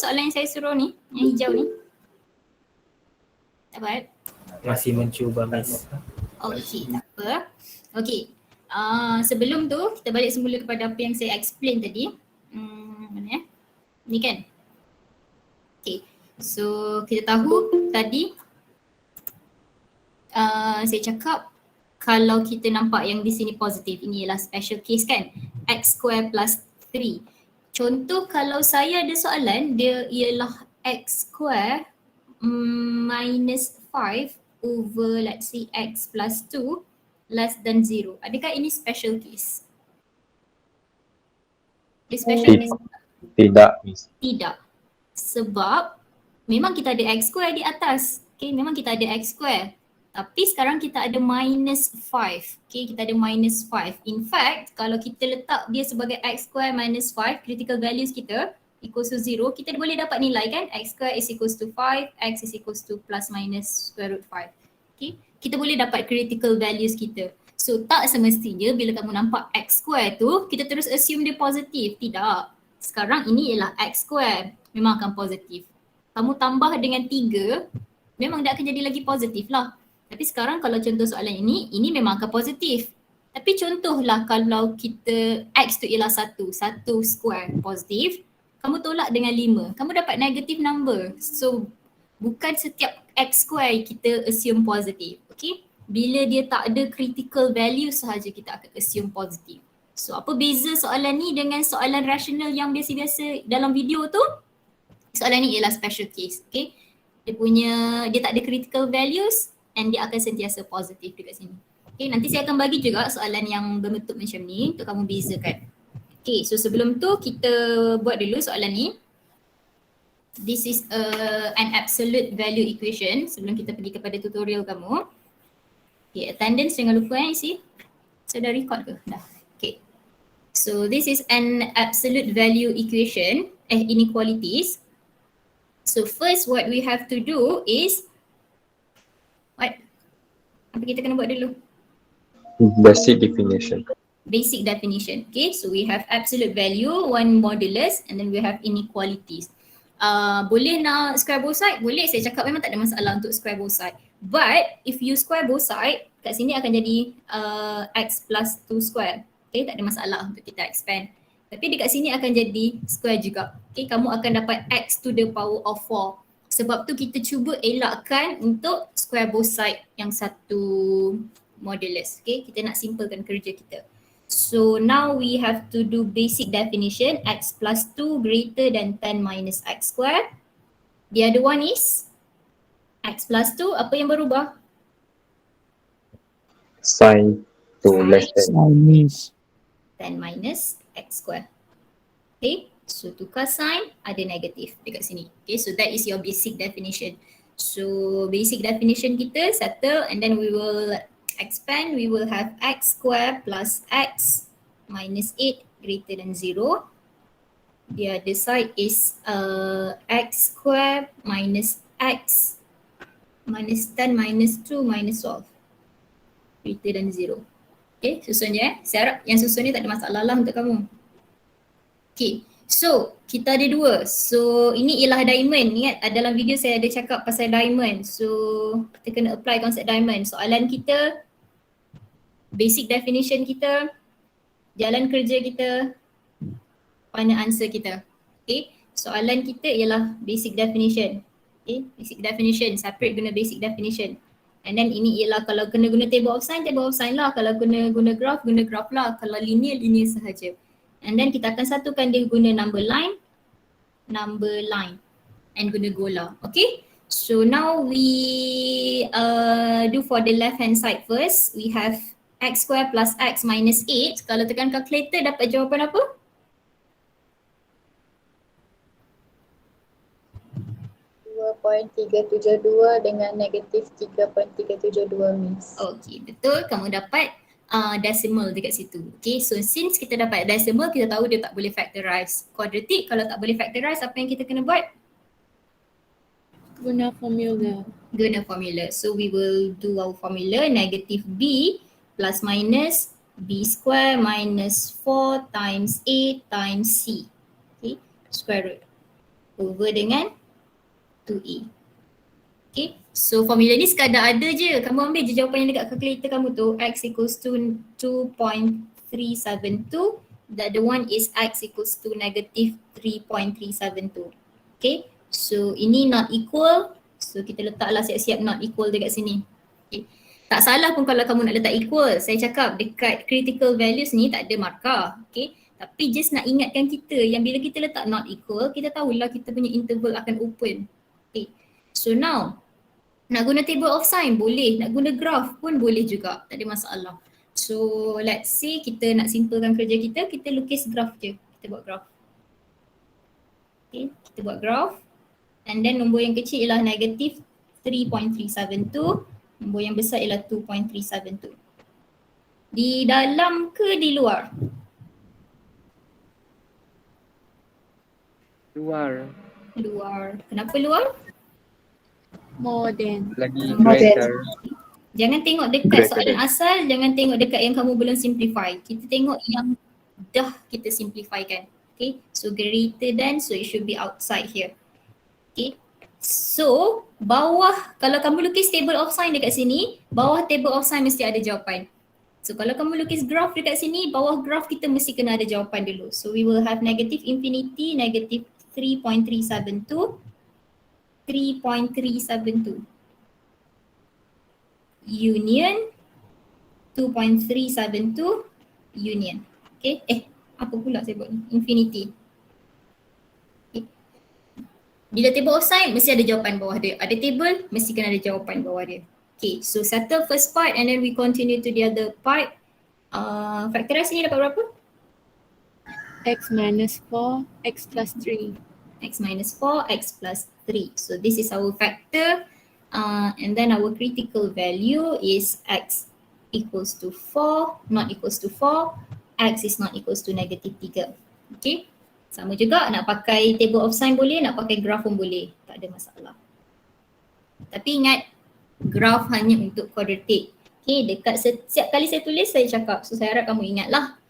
Soalan yang saya suruh ni, yang hijau ni. Dapat? Masih mencuba Miss. Okey, tak apa. Okey. Sebelum tu kita balik semula kepada apa yang saya explain tadi. Mana ya? Ni kan? Okey. So kita tahu tadi saya cakap kalau kita nampak yang di sini positif, ini ialah special case kan? X square plus 3. Contoh kalau saya ada soalan, dia ialah X square minus 5 over let's say X plus 2 less than 0. Adakah ini special case? Dia special case? Tidak, Miss. Tidak. Sebab memang kita ada X square di atas. Okay, memang kita ada X square. Tapi sekarang kita ada minus 5. Okay, kita ada minus 5. In fact, kalau kita letak dia sebagai X square minus 5, critical values kita equals to 0, kita boleh dapat nilai kan? X square is equals to 5, X is equals to plus minus square root 5. Okay, kita boleh dapat critical values kita. So tak semestinya bila kamu nampak X square tu, kita terus assume dia positif. Tidak. Sekarang ini ialah X square. Memang akan positif. Kamu tambah dengan 3, memang dia akan jadi lagi positif lah. Tapi sekarang kalau contoh soalan ini memang akan positif. Tapi contohlah kalau kita X tu ialah 1 square positif, kamu tolak dengan 5, kamu dapat negative number. So bukan setiap X square kita assume positif. Okay? Bila dia tak ada critical value sahaja kita akan assume positif. So apa beza soalan ni dengan soalan rasional yang biasa-biasa dalam video tu? Soalan ni ialah special case. Okay? Dia tak ada critical values and dia akan sentiasa positif dekat sini. Okay, nanti saya akan bagi juga soalan yang berbentuk macam ni untuk kamu bezakan. Okay, so sebelum tu kita buat dulu soalan ni. This is an absolute value equation sebelum kita pergi kepada tutorial kamu. Okay, attendance jangan lupa isi. Saya dah record ke? Dah. Okay. So this is an absolute value equation, inequalities. So first what we have to do is apa kita kena buat dulu? Basic definition. Basic definition. Okay, so we have absolute value, one modulus, and then we have inequalities. Boleh nak square both side? Boleh, saya cakap memang tak ada masalah untuk square both side. But if you square both side, kat sini akan jadi x plus 2 square. Okay, tak ada masalah untuk kita expand. Tapi dekat sini akan jadi square juga. Okay, kamu akan dapat x to the power of 4. Sebab tu kita cuba elakkan untuk square both side yang satu modulus. Okay, kita nak simplekan kerja kita. So now we have to do basic definition, x plus 2 greater than 10 minus x square. The other one is x plus 2, apa yang berubah? Sign to less than. 10 minus x square. Okay. So tukar sign, ada negatif dekat sini. Okay, so that is your basic definition. So basic definition kita settle and then we will expand. We will have x square plus x minus 8 greater than 0. The other side is x square minus x minus 10 minus 2 minus 12 greater than 0. Okay, susun je Saya harap yang susun ni tak ada masalah lah untuk kamu. Okay. So, kita ada dua. So, ini ialah diamond. Ingat dalam video saya ada cakap pasal diamond. So, kita kena apply konsep diamond. Soalan kita, basic definition kita, jalan kerja kita, final answer kita. Okay. Soalan kita ialah basic definition. Okay. Basic definition. Separate guna basic definition. And then ini ialah kalau kena guna table of sign lah. Kalau kena guna graph lah. Kalau linear sahaja. And then kita akan satukan dia guna number line, and guna gola. Okay. So now we do for the left hand side first. We have x square plus x minus 8. Kalau tekan calculator dapat jawapan apa? 2.372 dengan negatif 3.372 Miss. Okay, betul. Kamu dapat decimal dekat situ. Okay, so since kita dapat decimal, kita tahu dia tak boleh factorize. Quadratic kalau tak boleh factorize, apa yang kita kena buat? Guna formula. Guna formula. So we will do our formula, negative b plus minus b square minus 4 times a times c. Okay, square root. over dengan 2A. Okay, so formula ni sekadar ada je. Kamu ambil je jawapan yang dekat calculator kamu tu, x equals to 2.372. The other one is x equals to negative 3.372. Okay, so ini not equal. So kita letaklah siap-siap not equal dekat sini. Okay. Tak salah pun kalau kamu nak letak equal. Saya cakap dekat critical values ni tak ada markah. Okay, tapi just nak ingatkan kita yang bila kita letak not equal, kita tahulah kita punya interval akan open. Okay, so now nak guna table of sign boleh, nak guna graph pun boleh juga, tak ada masalah. So let's say kita nak simplekan kerja kita, kita lukis graph je. Kita buat graph. Okay, kita buat graph. And then nombor yang kecil ialah negative 3.372. Nombor yang besar ialah 2.372. Di dalam ke di luar? Luar. Luar. Kenapa luar? More than. Lagi More than. greater. Jangan tengok dekat Greater soalan than. asal, jangan tengok dekat yang kamu belum simplify. Kita tengok yang dah kita simplifykan. Okay, so greater than, so it should be outside here. Okay, so bawah, kalau kamu lukis table of sign dekat sini, bawah table of sign mesti ada jawapan. So kalau kamu lukis graph dekat sini, bawah graph kita mesti kena ada jawapan dulu. So we will have negative infinity, negative 3.372, 3.372. Union 2.372 union. Okay, apa pula saya buat ni? Infinity. Okay. Bila table of sign mesti ada jawapan bawah dia. Ada table mesti kena ada jawapan bawah dia. Okay, so settle first part and then we continue to the other part. Factorize ni dapat berapa? X minus 4, X plus 3. X minus 4, X plus 3. So this is our factor. And then our critical value is X equals to 4, not equals to 4. X is not equals to negative 3. Okay. Sama juga nak pakai table of sign boleh, nak pakai graph pun boleh. Tak ada masalah. Tapi ingat, graph hanya untuk quadratic. Okay, dekat setiap kali saya tulis saya cakap. So saya harap kamu ingatlah.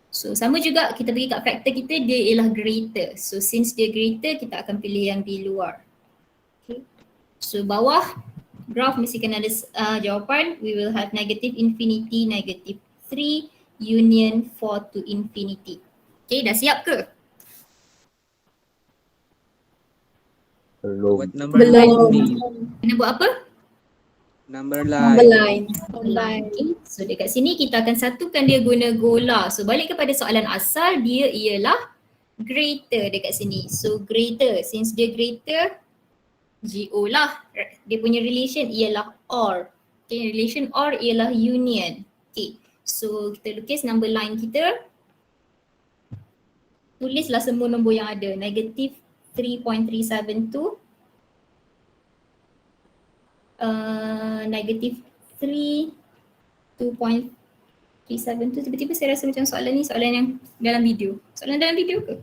So sama juga kita pergi kat factor kita, dia ialah greater. So since dia greater, kita akan pilih yang di luar. Okay. So bawah graph mesti kena ada jawapan. We will have negative infinity, negative 3, union 4 to infinity. Okay, dah siap ke? Belum. Buat number Belum. line ni. Kena buat apa? Number Number line. line. Okay. So dekat sini kita akan satukan dia guna gola. So balik kepada soalan asal, dia ialah greater dekat sini. So greater, since dia greater, GO lah. Dia punya relation ialah OR. Okay, relation OR ialah union. Okay, so kita lukis number line kita. Tulislah semua nombor yang ada. Negative 3.372. Negative 3, 2.372. Tiba-tiba saya rasa macam soalan ni soalan yang dalam video. Soalan dalam video ke?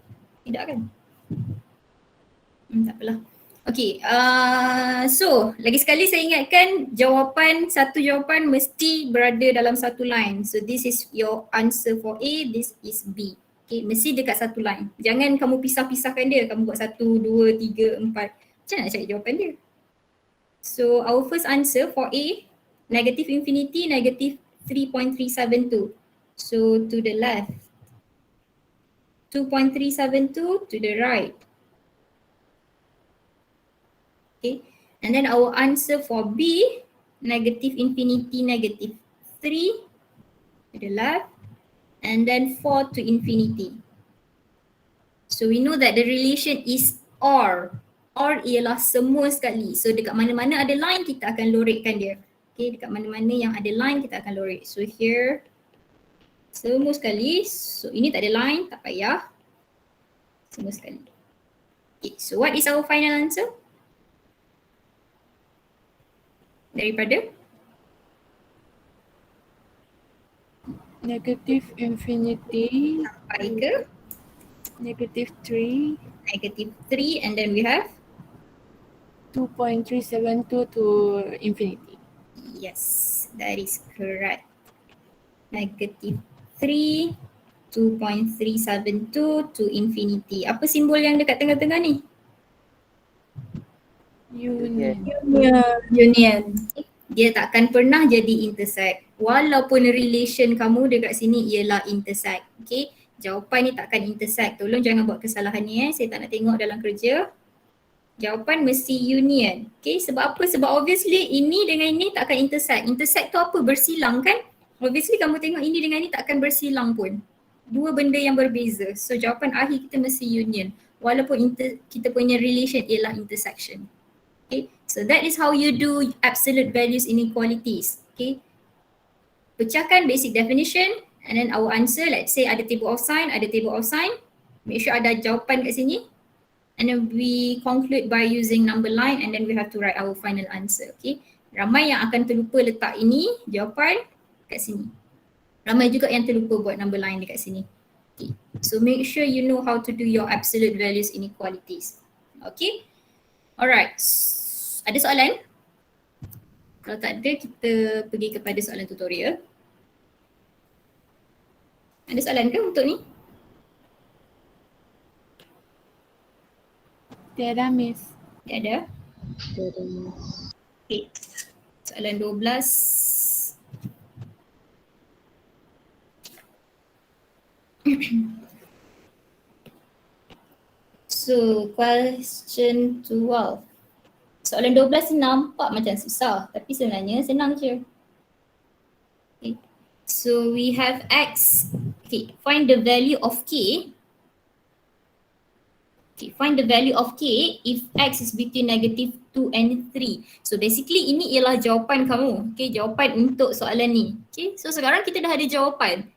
Tidak kan? Tak apalah. Okay, so lagi sekali saya ingatkan satu jawapan mesti berada dalam satu line. So this is your answer for A, this is B. Okay, mesti dekat satu line. Jangan kamu pisah-pisahkan dia, kamu buat 1, 2, 3, 4. Macam mana nak cari jawapan dia? So our first answer for A, negative infinity, negative 3.372. So to the left. 2.372 to the right. Okay, and then our answer for B, negative infinity, negative 3 to the left, and then 4 to infinity. So we know that the relation is OR. OR ialah semua sekali. So dekat mana-mana ada line kita akan lorekkan dia. Okay, dekat mana-mana yang ada line kita akan lorek. So here, semua sekali. So ini tak ada line, tak payah. Semua sekali. Okay, so what is our final answer? Daripada? Negative infinity, Sampai ke? negative 3, Negative 3 and then we have? 2.372 to infinity. Yes, that is correct. Negative 3, 2.372 to infinity. Apa simbol yang dekat tengah-tengah ni? Union. Union. Dia takkan pernah jadi intersect. Walaupun relation kamu dekat sini ialah intersect. Okay. Jawapan ni takkan intersect. Tolong jangan buat kesalahan ni Saya tak nak tengok dalam kerja. Jawapan mesti union. Okay. Sebab apa? Sebab obviously ini dengan ini takkan intersect. Intersect tu apa? Bersilang kan? Obviously kamu tengok ini dengan ini takkan bersilang pun. Dua benda yang berbeza. So jawapan akhir kita mesti union. Walaupun kita punya relation ialah intersection. Okay. So that is how you do absolute values inequalities. Okay. Pecahkan basic definition and then our answer, let's say ada table of sign, make sure ada jawapan kat sini and then we conclude by using number line and then we have to write our final answer. Okay. Ramai yang akan terlupa letak ini jawapan kat sini. Ramai juga yang terlupa buat number line dekat sini. Okay. So make sure you know how to do your absolute values inequalities. Okay. Alright. Ada soalan? Kalau tak ada, kita pergi kepada soalan tutorial. Ada soalan ke untuk ni? Tiada, Miss. Tiada? Okay. Soalan 12. So, question 12. Soalan 12 ni nampak macam susah tapi sebenarnya senang je. Okay. So we have x. Okay, find the value of k. Okay, find the value of k if x is between negative 2 and 3. So basically ini ialah jawapan kamu. Okay, jawapan untuk soalan ni. Okay, so sekarang kita dah ada jawapan.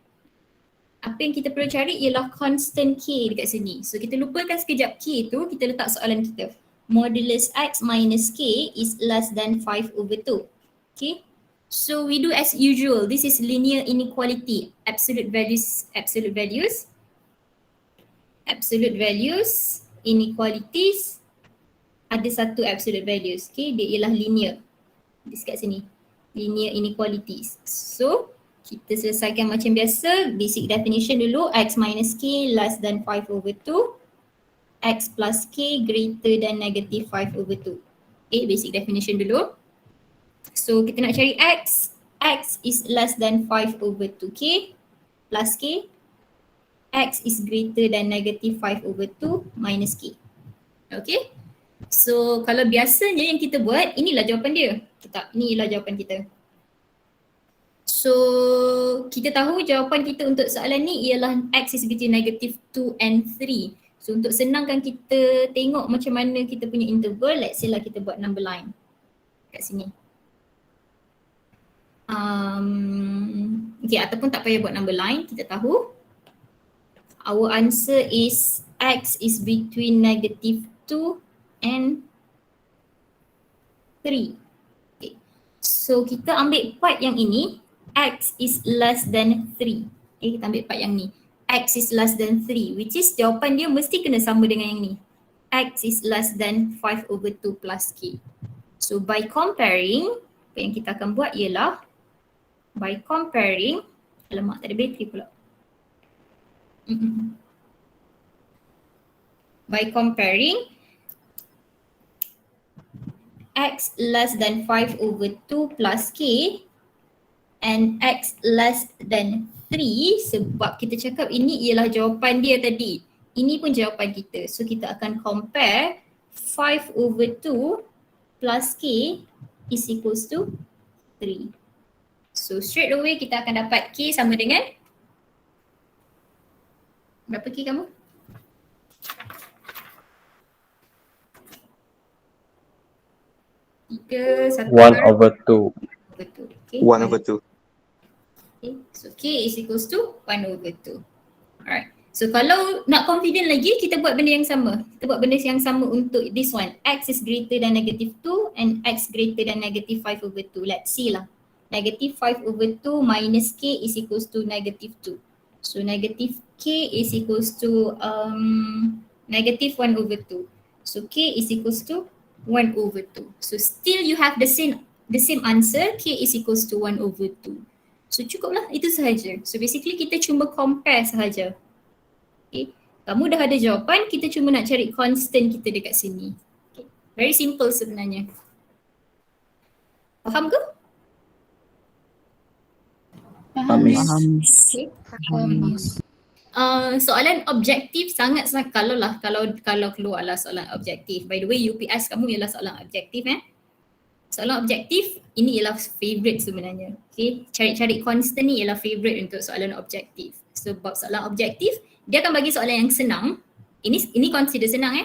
Apa yang kita perlu cari ialah constant k dekat sini. So kita lupakan sekejap k tu, kita letak soalan kita. Modulus x minus k is less than 5 over 2. Okay. So we do as usual. This is linear inequality. Absolute values, inequalities. Ada satu absolute values. Okay. Dia ialah linear. Di kat sini. Linear inequalities. So kita selesaikan macam biasa. Basic definition dulu. X minus k less than 5 over 2. X plus k greater than negative 5 over 2. Okay, basic definition dulu. So kita nak cari x. X is less than 5 over 2k plus k. X is greater than negative 5 over 2 minus k. Okay. So kalau biasanya yang kita buat, inilah jawapan dia. Ini ialah jawapan kita. So kita tahu jawapan kita untuk soalan ni ialah x is between negative 2 and 3. So untuk senangkan kita tengok macam mana kita punya interval, let's say lah kita buat number line kat sini. Okay, ataupun tak payah buat number line, kita tahu our answer is x is between negative 2 and 3. Okay. So kita ambil part yang ini, x is less than 3. Okay, kita ambil part yang ni. X is less than 3, which is jawapan dia mesti kena sama dengan yang ni. X is less than 5 over 2 plus k. So by comparing, apa yang kita akan buat ialah by comparing, alamak tak ada bateri pula. By comparing x less than 5 over 2 plus k and x less than 3, sebab kita cakap ini ialah jawapan dia tadi. Ini pun jawapan kita. So kita akan compare 5 over 2 plus k is equals to 3. So straight away kita akan dapat k sama dengan berapa k kamu? 3, 1 over 2. Betul. Okay. 1 over 2. Okay. So k is equals to 1 over 2. Alright. So kalau nak confident lagi, kita buat benda yang sama. Kita buat benda yang sama untuk this one. X is greater than negative 2 and x greater than negative 5 over 2. Let's see lah. Negative 5 over 2 minus k is equals to negative 2. So negative k is equals to negative 1 over 2. So k is equals to 1 over 2. So still you have the same answer, k is equals to 1 over 2. So cukuplah, itu sahaja. So basically kita cuma compare sahaja. Okay. Kamu dah ada jawapan, kita cuma nak cari constant kita dekat sini. Okay. Very simple sebenarnya. Faham ke? Faham. Okay. Soalan objektif sangat-sangat kalau keluarlah soalan objektif. By the way, UPS kamu ialah soalan objektif Soalan objektif ini ialah favorite sebenarnya. Okay, cari constant ni ialah favorite untuk soalan objektif. Sebab soalan objektif dia akan bagi soalan yang senang. Ini consider senang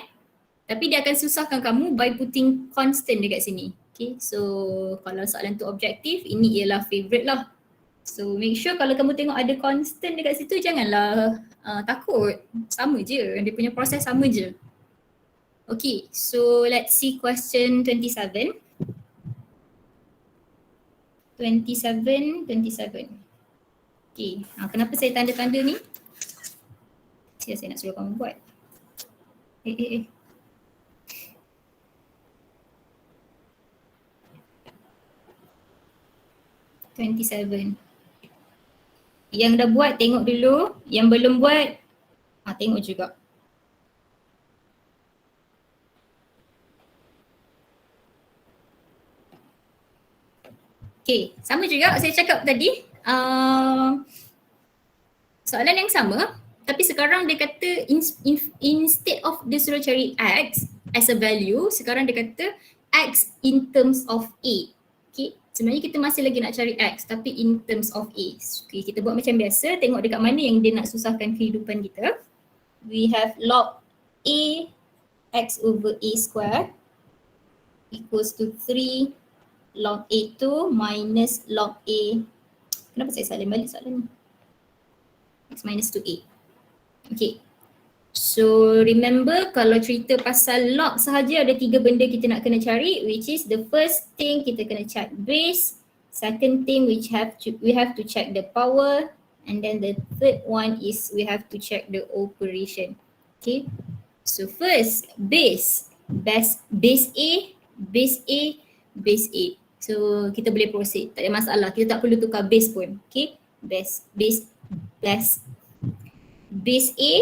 tapi dia akan susahkan kamu by putting constant dekat sini. Okay, so kalau soalan tu objektif, ini ialah favorite lah. So make sure kalau kamu tengok ada constant dekat situ, janganlah takut. Sama je, dia punya proses sama je. Okay, so let's see question 27. 27. Okay, kenapa saya tanda-tanda ni? Saya nak suruh kamu buat. 27. Yang dah buat tengok dulu, yang belum buat tengok juga. Okay, sama juga saya cakap tadi. Soalan yang sama, tapi sekarang dia kata instead of dia suruh cari X as a value, sekarang dia kata X in terms of A. Okay, sebenarnya kita masih lagi nak cari X tapi in terms of A. Okay, kita buat macam biasa, tengok dekat mana yang dia nak susahkan kehidupan kita. We have log A X over A square equals to 3 log A2 minus log A. Kenapa saya salin balik soalan ni? X minus 2A. Okay. So remember kalau cerita pasal log sahaja ada 3 benda kita nak kena cari, which is the first thing kita kena check base, second thing we have to check the power, and then the third one is we have to check the operation. Okay. So first base A. So kita boleh proceed, tak ada masalah. Kita tak perlu tukar base pun. Okay, base A.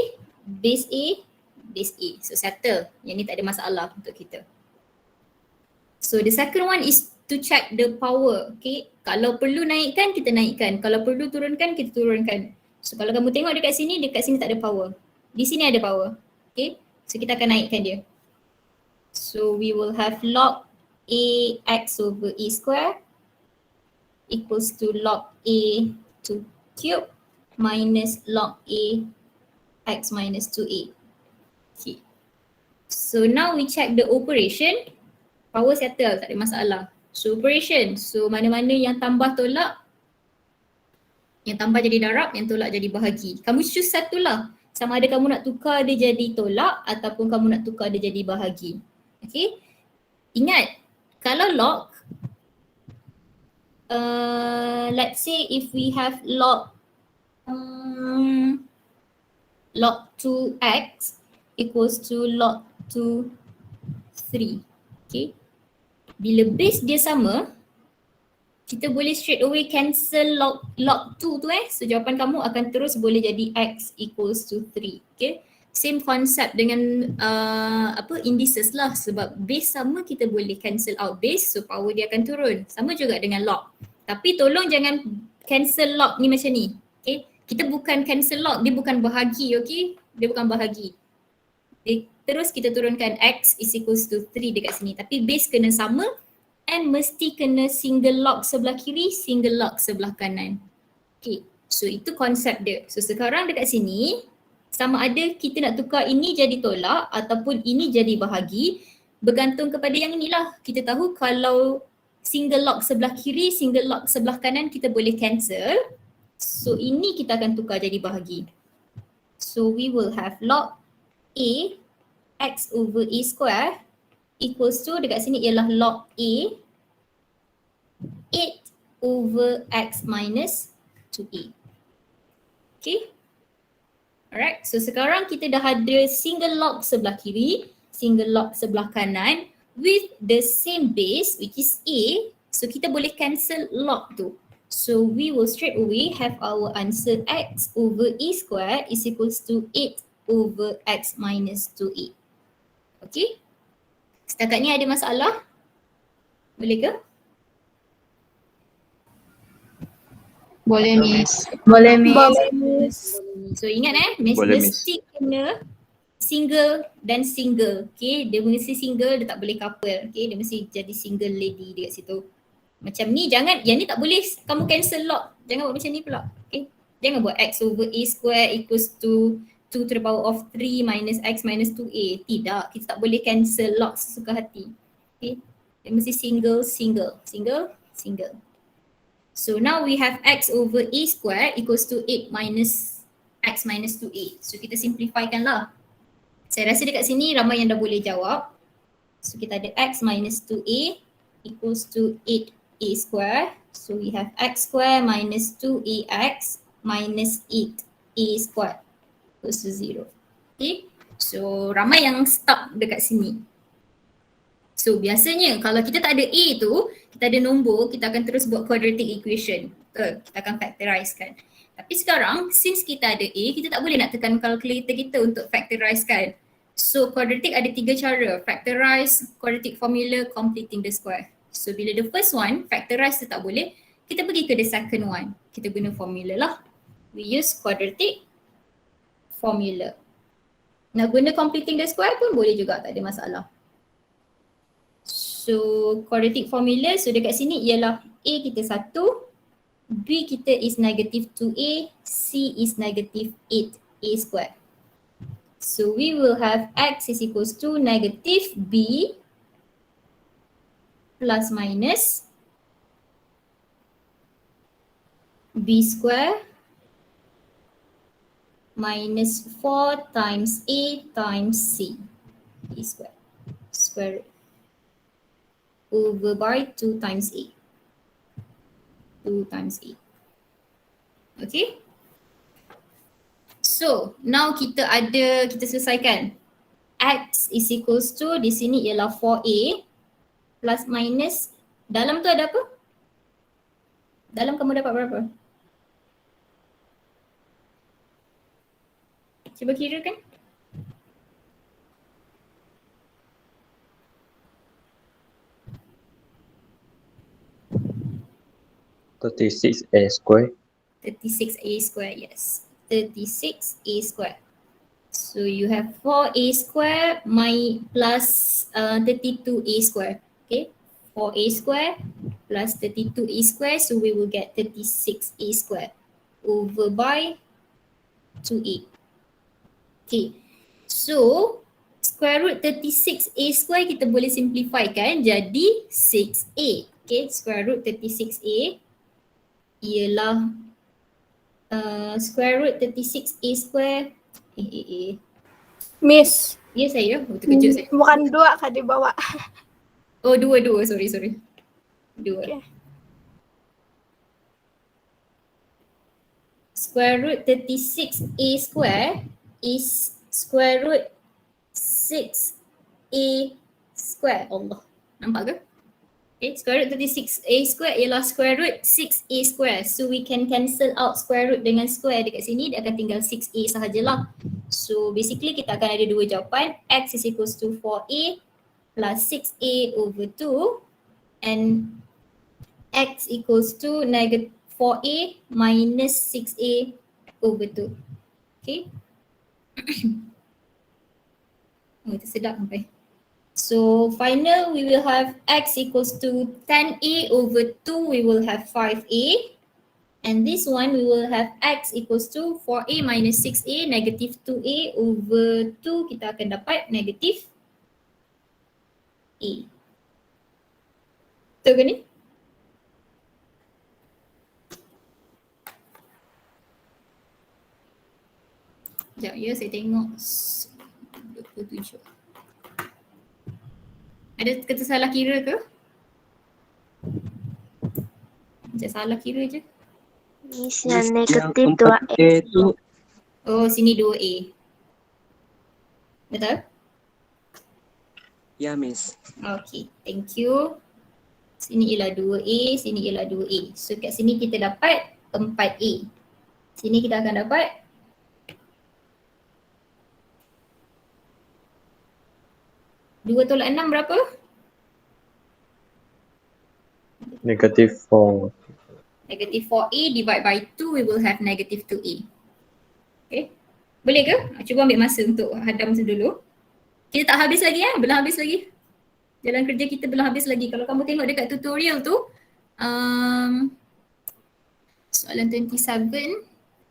So settle. Yang ni tak ada masalah untuk kita. So the second one is to check the power. Okay, kalau perlu naikkan, kita naikkan. Kalau perlu turunkan, kita turunkan. So kalau kamu tengok dekat sini tak ada power. Di sini ada power. Okay, so kita akan naikkan dia. So we will have log A X over A square equals to log A to cube minus log A X minus 2A. Okay. So now we check the operation. Power settle, tak ada masalah. So operation, so mana-mana yang tambah tolak, yang tambah jadi darab, yang tolak jadi bahagi. Kamu choose satu lah. Sama ada kamu nak tukar dia jadi tolak ataupun kamu nak tukar dia jadi bahagi. Okay. Ingat, kalau log, let's say if we have log 2x equals to log 2 3. Okay. Bila base dia sama, kita boleh straight away cancel log 2 tu So jawapan kamu akan terus boleh jadi x equals to 3. Okay. Same concept dengan indices lah, sebab base sama kita boleh cancel out base, so power dia akan turun. Sama juga dengan log. Tapi tolong jangan cancel log ni macam ni. Okay. Kita bukan cancel log, dia bukan bahagi, okay. Dia bukan bahagi. Terus kita turunkan x is equals to 3 dekat sini. Tapi base kena sama and mesti kena single log sebelah kiri, single log sebelah kanan. Okay. So itu konsep dia. So sekarang dekat sini, sama ada kita nak tukar ini jadi tolak ataupun ini jadi bahagi, bergantung kepada yang inilah. Kita tahu kalau single log sebelah kiri, single log sebelah kanan kita boleh cancel. So ini kita akan tukar jadi bahagi. So we will have log A X over A square equals to, dekat sini ialah log A 8 over X minus 2A. Okay. Alright, so sekarang kita dah ada single log sebelah kiri, single log sebelah kanan with the same base which is A. So kita boleh cancel log tu. So we will straight away have our answer X over A square is equals to 8 over X minus 2A. Okay. Setakat ni ada masalah? Boleh ke? Boleh Miss. Boleh Miss. So ingat Boleh, mesti kena single dan single. Okay, dia mesti single, dia tak boleh couple. Okay, dia mesti jadi single lady dekat situ. Macam ni jangan, yang ni tak boleh kamu cancel log. Jangan buat macam ni pula. Okay, jangan buat x over a square equals to 2 to the power of 3 minus x minus 2a. Tidak, kita tak boleh cancel log sesuka hati. Okay, dia mesti single, single, single, single. So now we have x over a square equals to 8 minus x minus 2a. So kita simplifykan lah. Saya rasa dekat sini ramai yang dah boleh jawab. So kita ada x minus 2a equals to 8a square. So we have x square minus 2ax minus 8a square equals to 0. Okay. So ramai yang stuck dekat sini. So biasanya kalau kita tak ada a tu, kita ada nombor, kita akan terus buat quadratic equation. Kita akan factorize kan. Tapi sekarang since kita ada a, kita tak boleh nak tekan calculator kita untuk factorize kan. So quadratic ada 3 cara, factorize, quadratic formula, completing the square. So bila the first one, factorize tu tak boleh, kita pergi ke the second one. Kita guna formula lah. We use quadratic formula. Nak guna completing the square pun boleh juga, tak ada masalah. So quadratic formula, so dekat sini ialah A kita 1, B kita is negative 2A, C is negative 8A square. So we will have x is equals to negative B plus minus B square minus 4 times A times C, A square, square root over by 2 times A. 2 times A. Okay. So now kita selesaikan. X is equals to, di sini ialah 4A plus minus, dalam tu ada apa? Dalam kamu dapat berapa? Cuba kira kan? $36a square. 36A square, yes. 36A square. So you have 4A square plus 32A square. Okay, 4A square plus 32A square. So we will get 36A square over by 2A. Okay, so square root 36A square kita boleh simplify kan jadi 6A. Okay, square root 36A ialah square root 36A square. Miss, Ya saya, terkejut saya. bukan 2 kan di bawah. Oh, dua, sorry. 2. Okay. Square root 36A square is square root 6A square. Allah, nampak ke? Okay, square root 36A square ialah square root 6A square. So we can cancel out square root dengan square dekat sini, dia akan tinggal 6A sahajalah. So basically kita akan ada dua jawapan, x is equals to 4A plus 6A over 2 and x equals to negative 4A minus 6A over 2. Okay. Oh, itu sedap sampai. So final we will have x equals to 10A over 2, we will have 5A. And this one we will have x equals to 4A minus 6A, negative 2A over 2, kita akan dapat negative A. Betul ke ni? Sekejap ya, saya tengok 27. Ada kata salah kira ke? Macam salah kira je. Miss yang Yang negatif 4A 2x. tu Oh, sini 2A. Betul? ya Miss. Okay, thank you. Sini ialah 2A, sini ialah 2A. So kat sini kita dapat 4A. Sini kita akan dapat 2 tolak 6 berapa? Negative 4. Negative 4A divide by 2, we will have negative 2A. Okay. Boleh ke? Cuba ambil masa untuk hadam dulu. Kita tak habis lagi belum habis lagi. Jalan kerja kita belum habis lagi. Kalau kamu tengok dekat tutorial tu, soalan 27,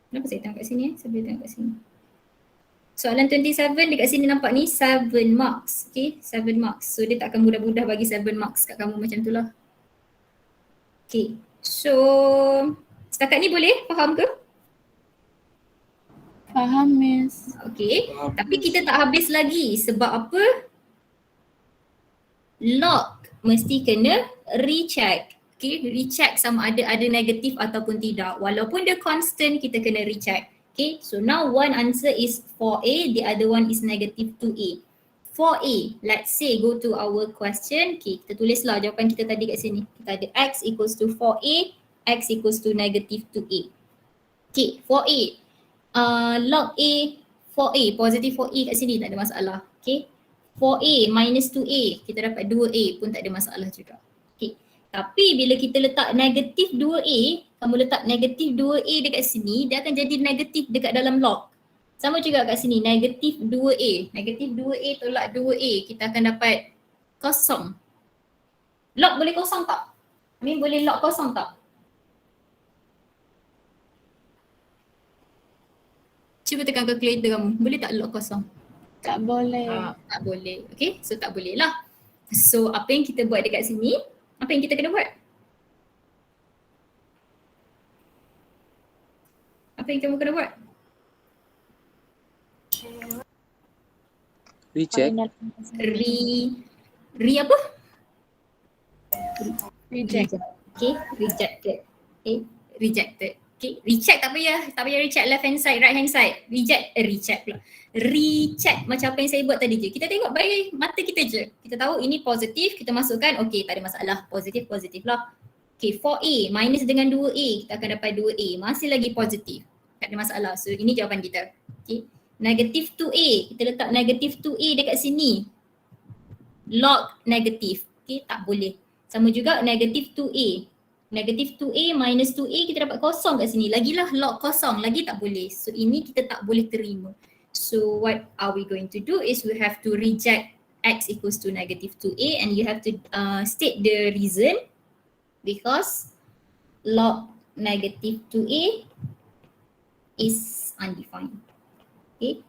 kenapa saya tengok kat sini Saya boleh tengok kat sini. Soalan 27 dekat sini nampak ni 7 marks. Okay, 7 marks. So dia tak akan mudah-mudah bagi 7 marks kat kamu macam tu lah. Okay, so setakat ni boleh? Faham ke? Faham, Miss. Okay, tapi kita tak habis lagi. Sebab apa? Log mesti kena recheck. Okay, recheck sama ada negatif ataupun tidak. Walaupun dia constant, kita kena recheck. Okay, so now one answer is 4A, the other one is negative 2A. 4A, let's say go to our question. Okay, kita tulislah jawapan kita tadi kat sini. Kita ada X equals to 4A, X equals to negative 2A. Okay, 4A. Log A, 4A, positive 4A kat sini tak ada masalah. Okay, 4A minus 2A, kita dapat 2A pun tak ada masalah juga. Okay, tapi bila kita letak negatif 2A, kamu letak negatif 2A dekat sini, dia akan jadi negatif dekat dalam log. Sama juga kat sini, negatif 2A. Negatif 2A tolak 2A, kita akan dapat kosong. Log boleh kosong tak? Boleh log kosong tak? Cuba tekan calculator kamu, boleh tak log kosong? Tak boleh. Tak boleh. Okay, so tak boleh lah. So apa yang kita buat dekat sini, apa yang kita kena buat? Apa yang kamu kena buat? Recheck. Re apa? Reject. Okay, rejected. Okay, rejected. Okay, recheck tak payah recheck left hand side, right hand side. Recheck pula. Recheck macam apa yang saya buat tadi je. Kita tengok by mata kita je. Kita tahu ini positif, kita masukkan, okay, tak ada masalah. Positif lah. Okay, 4A minus dengan 2A, kita akan dapat 2A. Masih lagi positif. Tak ada masalah. So ini jawapan kita. Okay, negatif 2A, kita letak negatif 2A dekat sini. Log negatif. Okay, tak boleh. Sama juga negatif 2A. Negatif 2A minus 2A, kita dapat kosong kat sini. Lagilah log kosong, lagi tak boleh. So ini kita tak boleh terima. So what are we going to do is we have to reject X equals to negative 2A, and you have to state the reason, because log negative 2A is undefined. Okay,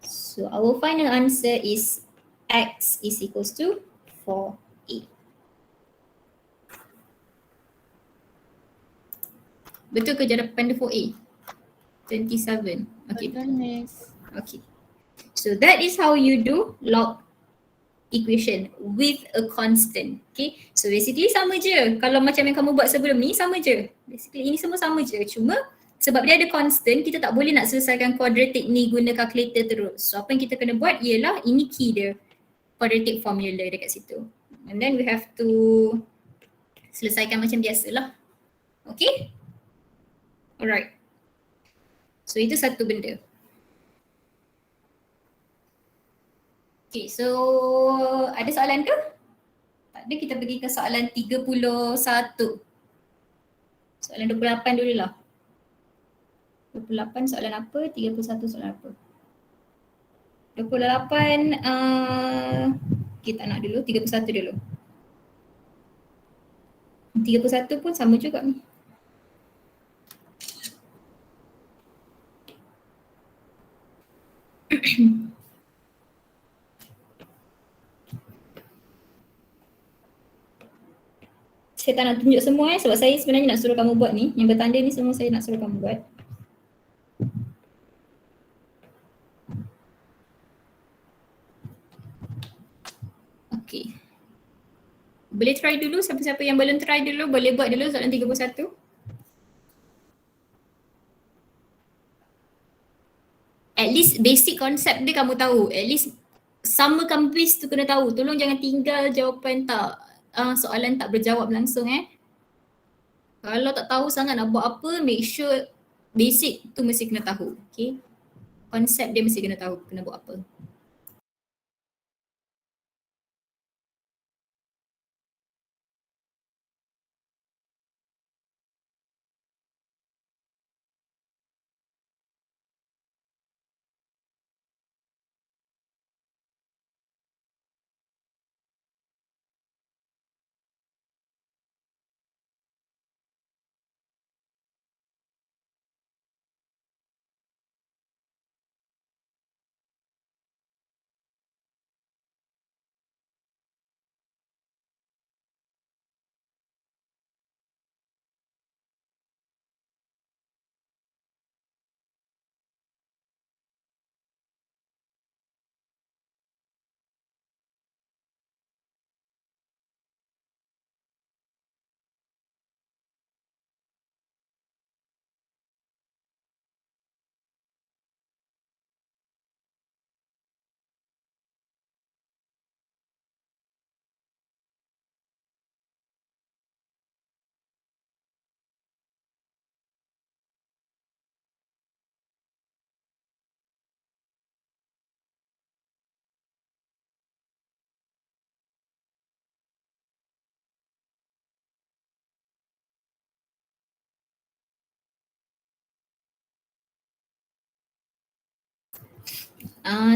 so our final answer is X is equals to 4A. Betul ke jawapan dia 4A? 27. Okay. Betul, Miss. Okay. So that is how you do log equation with a constant. Okay. So basically sama je. Kalau macam yang kamu buat sebelum ni, sama je. Basically ini semua sama je. Cuma sebab dia ada constant, kita tak boleh nak selesaikan quadratic ni guna calculator terus. So apa yang kita kena buat ialah ini key dia. Quadratic formula dekat situ. And then we have to selesaikan macam biasalah. Okay. Alright. So itu satu benda. Okay, so ada soalan ke? Tak ada, kita pergi ke soalan 31. Soalan 28 dulu lah. 28 soalan apa? 31 soalan apa? 28 kita nak dulu, 31 dulu. 31 pun sama juga ni. Saya tak nak tunjuk semua sebab saya sebenarnya nak suruh kamu buat ni. Yang bertanda ni semua saya nak suruh kamu buat. Okay. Boleh try dulu, siapa-siapa yang belum try dulu boleh buat dulu soalan 31. At least basic konsep dia kamu tahu. At least sama kampus tu kena tahu. Tolong jangan tinggal jawapan tak, soalan tak berjawab langsung Kalau tak tahu sangat nak buat apa, make sure basic tu mesti kena tahu. Okay. Konsep dia mesti kena tahu kena buat apa.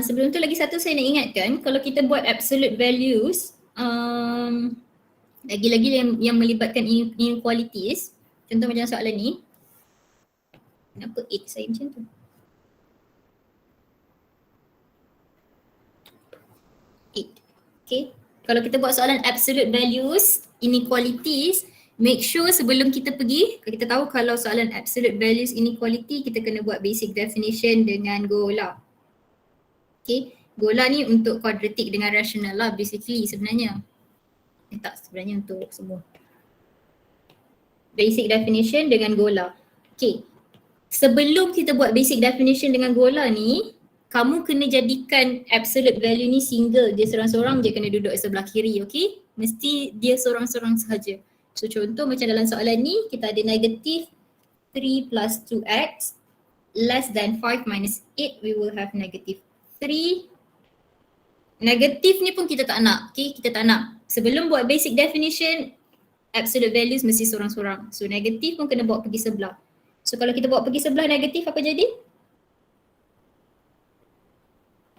Sebelum tu lagi satu saya nak ingatkan, kalau kita buat absolute values, lagi-lagi yang melibatkan inequalities, contoh macam soalan ni, kenapa 8 saya macam tu? 8. Okay. Kalau kita buat soalan absolute values, inequalities, make sure sebelum kita pergi, kita tahu kalau soalan absolute values inequality, kita kena buat basic definition dengan gola. Okay. Gola ni untuk quadratic dengan rational lah basically sebenarnya. Tak sebenarnya untuk semua. Basic definition dengan gola. Okay. Sebelum kita buat basic definition dengan gola ni, kamu kena jadikan absolute value ni single. Dia seorang-seorang je kena duduk sebelah kiri, okay? Mesti dia seorang-seorang sahaja. So contoh macam dalam soalan ni, kita ada negative 3 plus 2x less than 5 minus 8, we will have negative 3. Negatif ni pun kita tak nak, okay? Kita tak nak. Sebelum buat basic definition, absolute values mesti seorang-seorang. So negatif pun kena bawa pergi sebelah. So kalau kita bawa pergi sebelah negatif, apa jadi?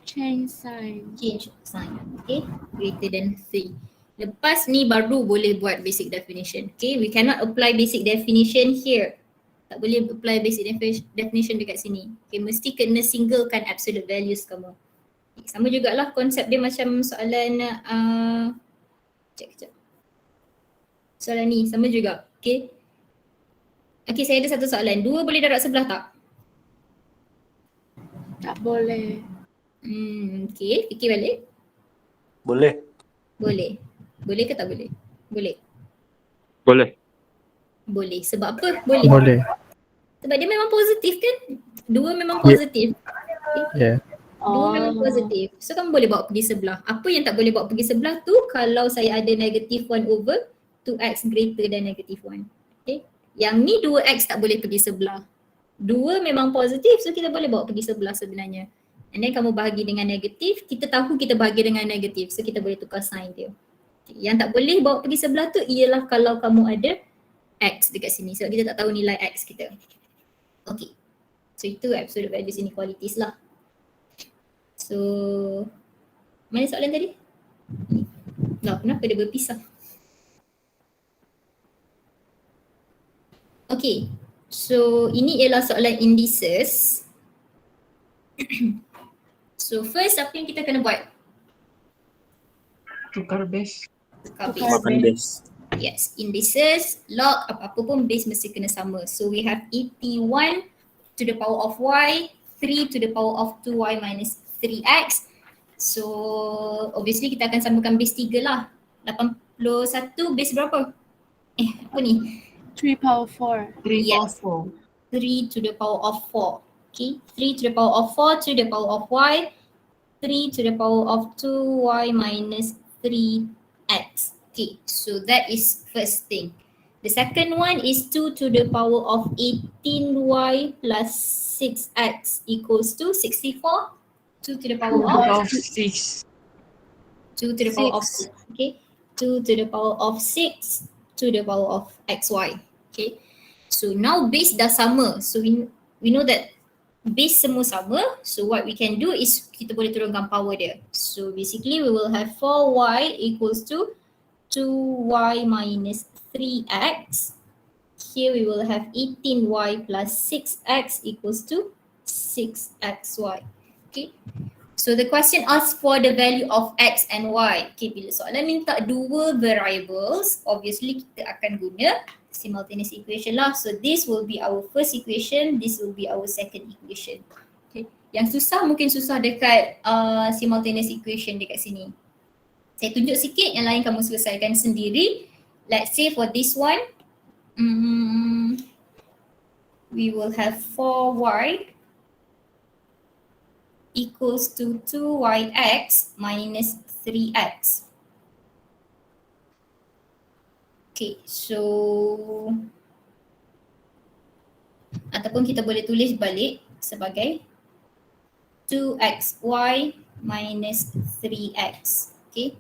Change sign. Change sign, okay? Greater than 3. Lepas ni baru boleh buat basic definition, okay? We cannot apply basic definition here. Tak boleh apply basic definition dekat sini. Okay, mesti kena singlekan absolute values kamu. Okay, sama jugalah konsep dia macam soalan, kejap. Soalan ni sama juga, okay? Okay, saya ada satu soalan. 2 boleh darab sebelah tak? Tak boleh. Okay, fikir balik. Boleh. Boleh. Boleh ke tak boleh? Boleh. Boleh. Boleh. Sebab apa? Boleh. Boleh. Sebab dia memang positif kan? 2 memang positif. Yeah. 2 memang positif. So kamu boleh bawa pergi sebelah. Apa yang tak boleh bawa pergi sebelah tu kalau saya ada negative 1 over 2x greater than negative 1. Okay. Yang ni 2x tak boleh pergi sebelah. 2 memang positif, so kita boleh bawa pergi sebelah sebenarnya. And then kamu bahagi dengan negatif, kita tahu kita bahagi dengan negatif, so kita boleh tukar sign dia. Okay. Yang tak boleh bawa pergi sebelah tu ialah kalau kamu ada x dekat sini, sebab kita tak tahu nilai x kita. Okay, so itu absolute values inequalities lah. So, mana soalan tadi? Kenapa dia berpisah? Okay, so ini ialah soalan indices. So first apa yang kita kena buat? Tukar base. Tukar base. Makan base. Yes, indices, log, apa-apa pun base mesti kena sama. So we have 81 to the power of y, 3 to the power of 2y minus 3x. So obviously kita akan samakan base 3 lah. 81 base berapa? Apa ni? 3 power 4. 3 Yes. power 3 to the power of 4. Okay, 3 to the power of 4 to the power of y, 3 to the power of 2y minus 3x. Okay, so that is first thing. The second one is 2 to the power of 18y plus 6x equals to 64. 2 to the power of 6. 2 to the power of 6. Okay, 2 to the power of 6 to the power of xy. Okay, so now base dah sama. So we know that base semua sama. So what we can do is kita boleh turunkan power dia. So basically we will have 4y equals to 2y minus 3x. Here we will have 18y plus 6x equals to 6xy. Okay. So the question asks for the value of x and y. Okay, bila soalan minta dua variables, obviously kita akan guna simultaneous equation lah. So this will be our first equation, this will be our second equation. Okay. Yang susah mungkin susah dekat simultaneous equation dekat sini. Saya tunjuk sikit, yang lain kamu selesaikan sendiri. Let's say for this one, we will have 4y equals to 2yx minus 3x. Okay, so ataupun kita boleh tulis balik sebagai 2xy minus 3x. Okay.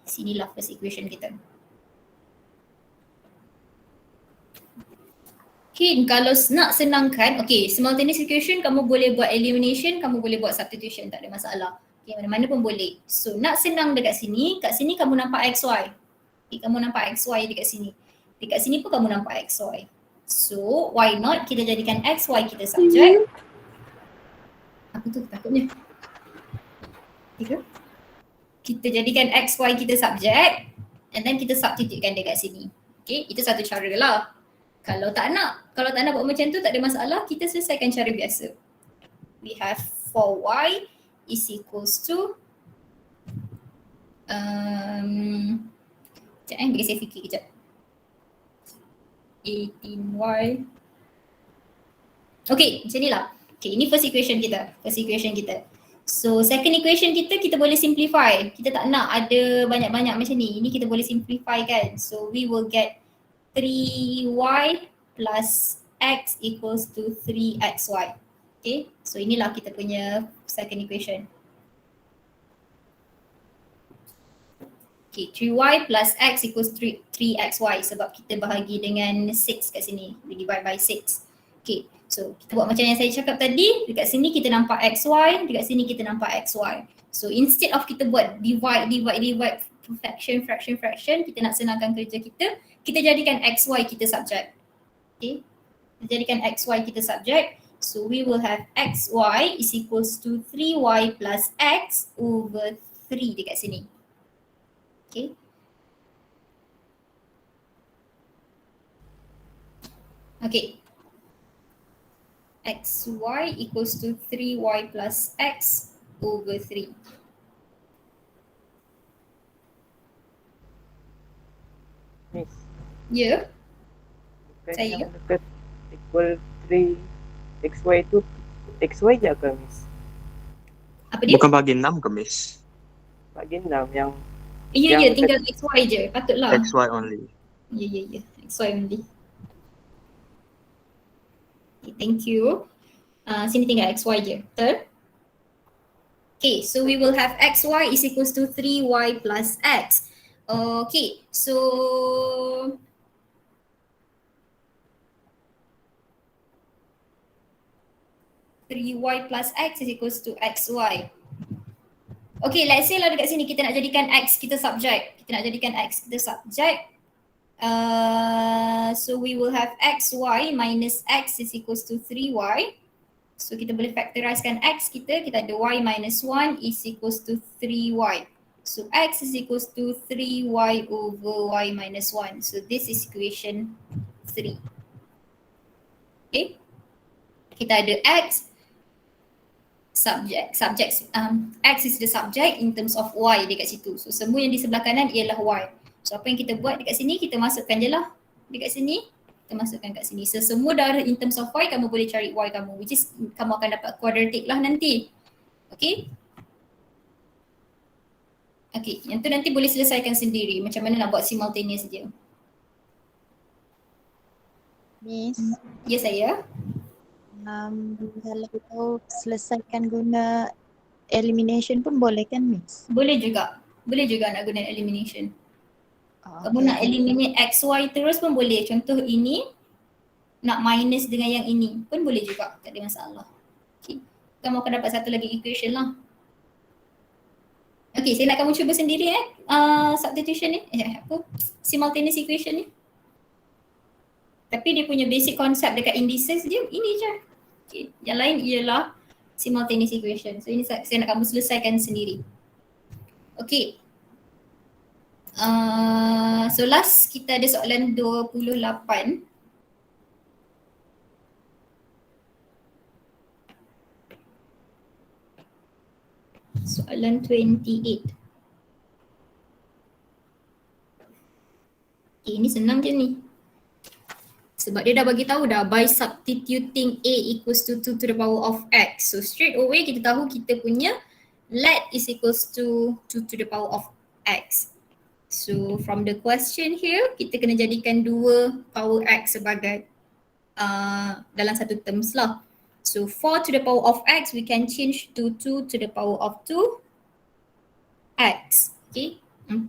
Sinilah first equation kita. Okay, kalau nak senangkan, okay, simultaneous equation kamu boleh buat elimination, kamu boleh buat substitution, tak ada masalah. Okay, mana-mana pun boleh. So nak senang dekat sini, kat sini kamu nampak XY. Okay, kamu nampak XY dekat sini. Dekat sini pun kamu nampak XY. So why not kita jadikan XY kita subjek. Apa tu takutnya? Okay. Kita jadikan XY kita subjek and then kita substitutekan dekat sini. Okay, itu satu cara lah. Kalau tak nak buat macam tu tak ada masalah, kita selesaikan cara biasa. We have 4y is equals to sekejap bagi saya fikir kejap. 18y. Okay, macam ni lah. Okay, ini first equation kita. So second equation kita boleh simplify. Kita tak nak ada banyak-banyak macam ni. Ini kita boleh simplify kan. So we will get 3y plus x equals to 3xy. Okay, so inilah kita punya second equation. Okay, 3y plus x equals 3xy sebab kita bahagi dengan 6 kat sini. We divide by 6. Okay, so kita buat macam yang saya cakap tadi. Dekat sini kita nampak xy, dekat sini kita nampak xy. So instead of kita buat divide, fraction, kita nak senangkan kerja kita jadikan xy kita subjek. Okay, kita jadikan xy kita subjek. So we will have xy is equals to 3y plus x over 3 dekat sini. Okay. Okay. xy equals to 3y plus x over 3. Miss. Ya. Bukan Saya. yang dekat equal 3 xy tu xy je ke Miss? Apa dia? Bukan bagi 6 ke Miss? Bagi 6 yang Ya, yang tinggal xy je. Patutlah. XY only. Ya. xy only. Okay, thank you. Sini tinggal xy je. Betul? Okay, so we will have xy is equals to 3y plus x. Okay, so y plus x is equals to xy. Okay, let's say lah dekat sini kita nak jadikan x kita subjek. So we will have xy minus x is equals to 3y. So kita boleh factorizekan x kita ada y minus 1 is equals to 3y. So x is equals to 3y over y minus 1. So this is equation 3. Okay. Kita ada x, x is the subject in terms of y dekat situ. So semua yang di sebelah kanan ialah y. So apa yang kita buat dekat sini, kita masukkan je lah. Dekat sini, kita masukkan kat sini. So semua dah in terms of y, kamu boleh cari y kamu. Which is kamu akan dapat quadratic lah nanti. Okay. Okay, yang tu nanti boleh selesaikan sendiri. Macam mana nak buat simultaneous dia. Miss, Ya saya. kalau kita selesaikan guna elimination pun boleh kan Miss? Boleh juga nak guna elimination. Oh, Kamu nak eliminate xy terus pun boleh. Contoh ini, nak minus dengan yang ini pun boleh juga. Tak ada masalah. Okay. Kamu akan dapat satu lagi equation lah. Okay, saya nak kamu cuba sendiri substitution ni. Simultaneous equation ni. Tapi dia punya basic concept dekat indices dia ini je. Okay. Yang lain ialah simultaneous equation. So ini saya nak kamu selesaikan sendiri. Okay. So last kita ada soalan 28. Soalan 28. Okay, ini senang je ni. Sebab dia dah bagi tahu dah by substituting A equals to 2 to the power of X. So straight away kita tahu kita punya let is equals to 2 to the power of X. So from the question here, kita kena jadikan 2 power X sebagai dalam satu terms lah. So 4 to the power of X, we can change to 2 to the power of 2 X. Okay, 4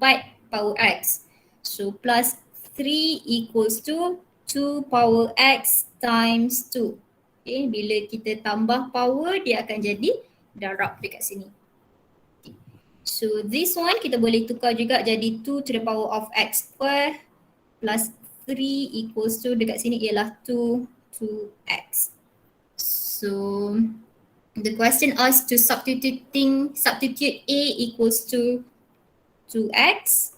power X. So plus 3 equals to 2 power x times 2. Okay, bila kita tambah power dia akan jadi darab dekat sini. Okay. So this one kita boleh tukar juga jadi 2 to the power of x square plus 3 equals to dekat sini ialah 2x. So the question asks to substitute A equals to 2x.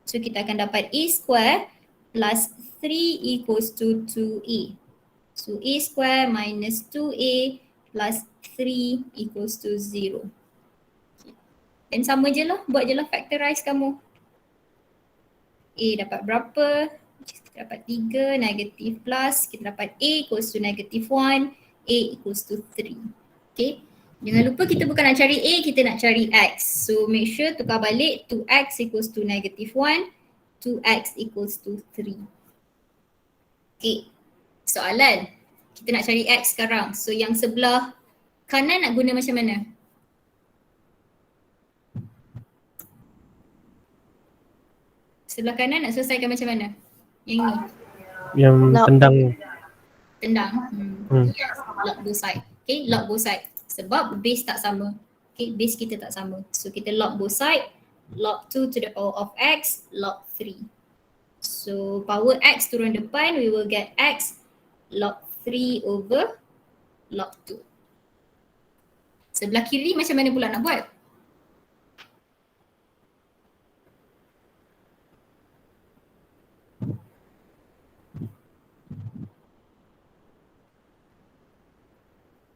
So kita akan dapat A square plus 3 equals to 2a. So a square minus 2a plus 3 equals to 0. Dan sama je lah, buat je lah factorize kamu. A dapat berapa? Kita dapat 3, negative plus, kita dapat a equals to negative 1, a equals to 3. Okay, jangan lupa kita bukan nak cari a, kita nak cari x. So make sure tukar balik 2x equals to negative 1, 2x equals to 3. Okay, soalan. Kita nak cari x sekarang. So yang sebelah kanan nak guna macam mana? Sebelah kanan nak selesaikan macam mana? Yang ni? Yang Lock. tendang. Tendang. Yes, lock both side. Okay, lock both side. Sebab base tak sama. Okay, base kita tak sama. So kita lock both side. Log 2 to the power of x, log 3. So power x turun depan, we will get x log 3 over log 2. Sebelah kiri macam mana pula nak buat?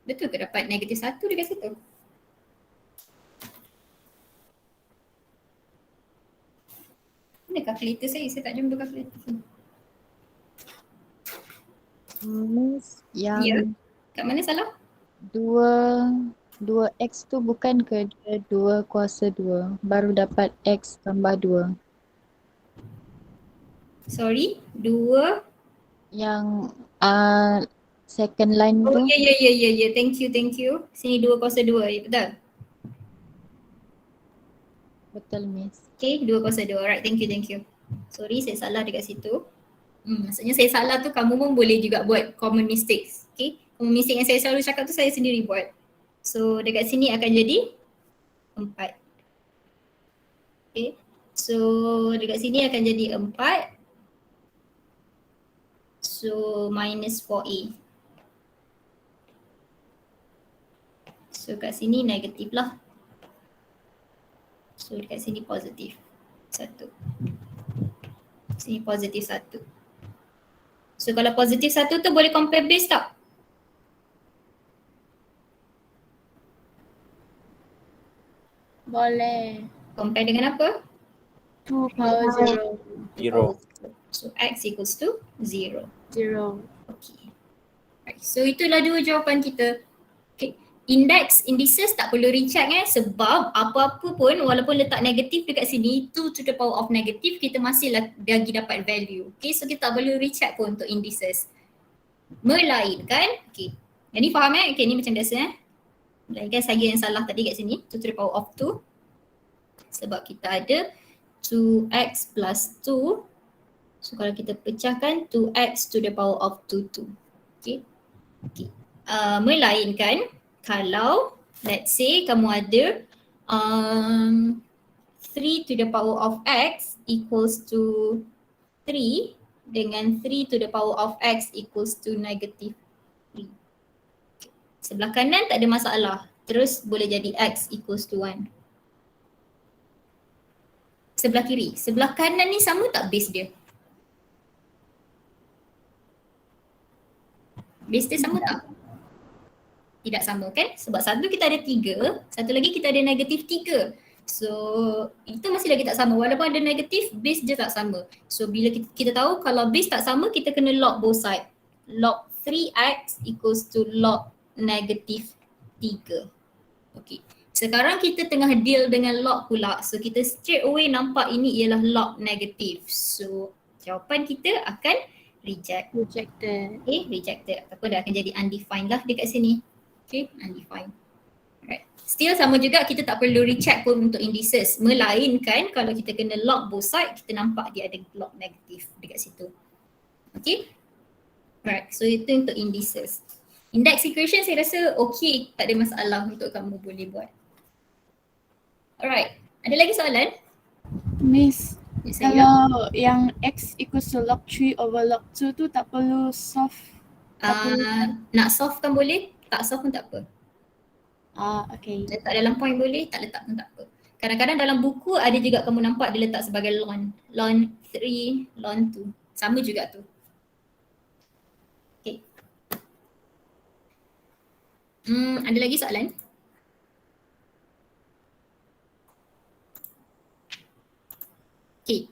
Betul ke dapat negatif 1 dekat situ? Mana kalkulator saya? Saya tak jumpa kalkulator sini. Miss, yang Ya. Kat mana salah? 2x tu bukan ke dia 2 kuasa 2 baru dapat x tambah 2. Sorry, 2. Yang second line Oh tu ya. Thank you. Sini 2 kuasa 2, ya betul? betul miss. Okay, 2 kuasa 2. Alright, thank you. Sorry, saya salah dekat situ. Maksudnya saya salah tu kamu pun boleh juga buat common mistakes. Okay, common mistake yang saya selalu cakap tu saya sendiri buat. So dekat sini akan jadi 4. Okay, so dekat sini akan jadi 4. So minus 4a. So kat sini negatif lah. So dekat sini positif 1. Sini positif 1. So kalau positif 1 tu boleh compare base tak? Boleh. Compare dengan apa? 2 power 0. 0. So x equals to 0. 0. Okay. Right. So itulah dua jawapan kita. Okay. Indices tak perlu recheck sebab apa-apa pun walaupun letak negatif dekat sini 2 to the power of negative kita masih lagi dapat value. Okay, so kita tak perlu recheck pun untuk indices. Melainkan, okay. Yang ni faham Okay, ni macam biasa Melainkan saya yang salah tadi kat sini 2 to the power of 2. Sebab kita ada 2x plus 2. So kalau kita pecahkan 2x to the power of 2. Okay. Melainkan kalau let's say kamu ada 3 to the power of x equals to 3 dengan 3 to the power of x equals to negative 3. Sebelah kanan tak ada masalah. Terus boleh jadi x equals to 1. Sebelah kiri. Sebelah kanan ni sama tak base dia? Base dia sama tak? Tidak sama kan? Sebab satu kita ada 3, satu lagi kita ada negatif 3. So itu masih lagi tak sama. Walaupun ada negatif, base dia tak sama. So bila kita tahu kalau base tak sama, kita kena log both side. Log 3x equals to log negatif 3. Okay. Sekarang kita tengah deal dengan log pula. So kita straight away nampak ini ialah log negatif. So jawapan kita akan reject. Rejected. Okay, rejected. Ataupun dia akan jadi undefined lah dekat sini. Okay, undefined. Alright. Still sama juga kita tak perlu recheck pun untuk indices. Melainkan kalau kita kena log both side, kita nampak dia ada log negatif dekat situ. Okay, Right, so itu untuk indices. Index equation saya rasa okay, tak ada masalah untuk kamu boleh buat. Alright, ada lagi soalan? Miss, Ya, saya. kalau yang X equals to log 3 over log 2 tu tak perlu solve. Nak solve kan boleh, tak solve pun tak apa. Okay. Letak dalam point boleh, tak letak pun tak apa. Kadang-kadang dalam buku ada juga kamu nampak dia letak sebagai ln 3, ln 2. Sama juga tu. Okay. Ada lagi soalan? Okay.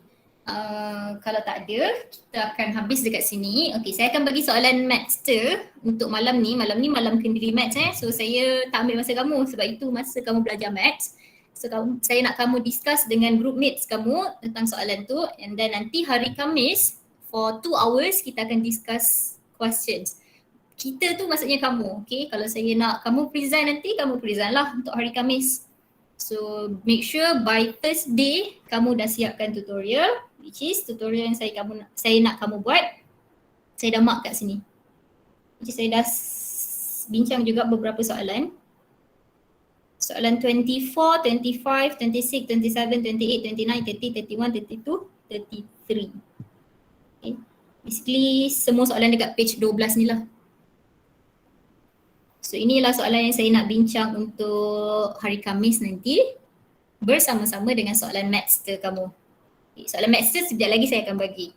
Kalau tak ada, kita akan habis dekat sini. Okay, saya akan bagi soalan maths tu untuk malam ni. Malam ni malam kendiri maths So saya tak ambil masa kamu sebab itu masa kamu belajar maths. So saya nak kamu discuss dengan group mates kamu tentang soalan tu, and then nanti hari Khamis for 2 hours kita akan discuss questions. Kita tu maksudnya kamu, okay? Kalau saya nak kamu present nanti, kamu present lah untuk hari Khamis. So make sure by Thursday kamu dah siapkan tutorial, which is tutorial yang saya nak kamu buat. Saya dah mark kat sini. Jadi saya dah bincang juga beberapa soalan. Soalan 24, 25, 26, 27, 28, 29, 30, 31, 32, 33. Okay. Basically semua soalan dekat page 12 ni lah. So inilah soalan yang saya nak bincang untuk hari Khamis nanti bersama-sama dengan soalan maths kamu. Okay, soalan maths sekejap lagi saya akan bagi.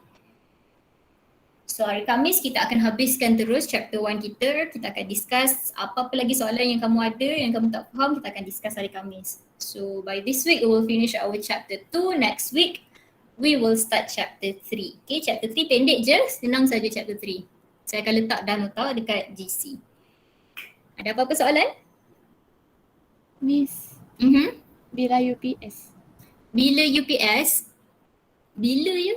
So hari Khamis kita akan habiskan terus chapter 1 kita. Kita akan discuss apa-apa lagi soalan yang kamu ada, yang kamu tak faham, kita akan discuss hari Khamis. So by this week we will finish our chapter 2. Next week we will start chapter 3. Okay, chapter 3 pendek je, senang saja chapter 3. Saya akan letak dah nota dekat GC. Ada apa-apa soalan? Miss, bila UPS? Bila UPS? Bila ya?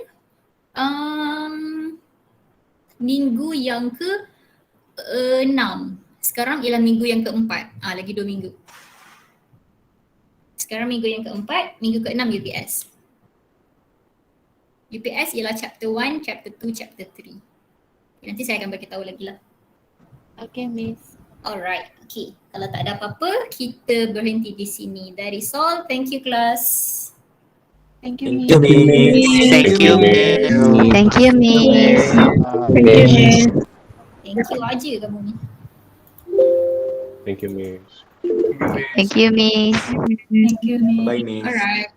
Minggu yang ke-6. Sekarang ialah minggu yang ke-4. Lagi 2 minggu. Sekarang minggu yang ke-4, minggu ke-6 UPS. UPS ialah chapter 1, chapter 2, chapter 3. Nanti saya akan bagi tahu lagi lah. Okay, Miss. Alright, okay. Kalau tak ada apa-apa, kita berhenti di sini. That is all. Thank you, class. Thank you, Miss. Thank you, Miss. Thank you, Miss. Thank you, Miss. Thank you aja kamu ni. Thank you, Miss. Thank you, Miss. Thank you, Miss. Bye, Miss. Alright.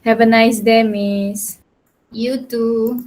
Have a nice day, Miss. You too.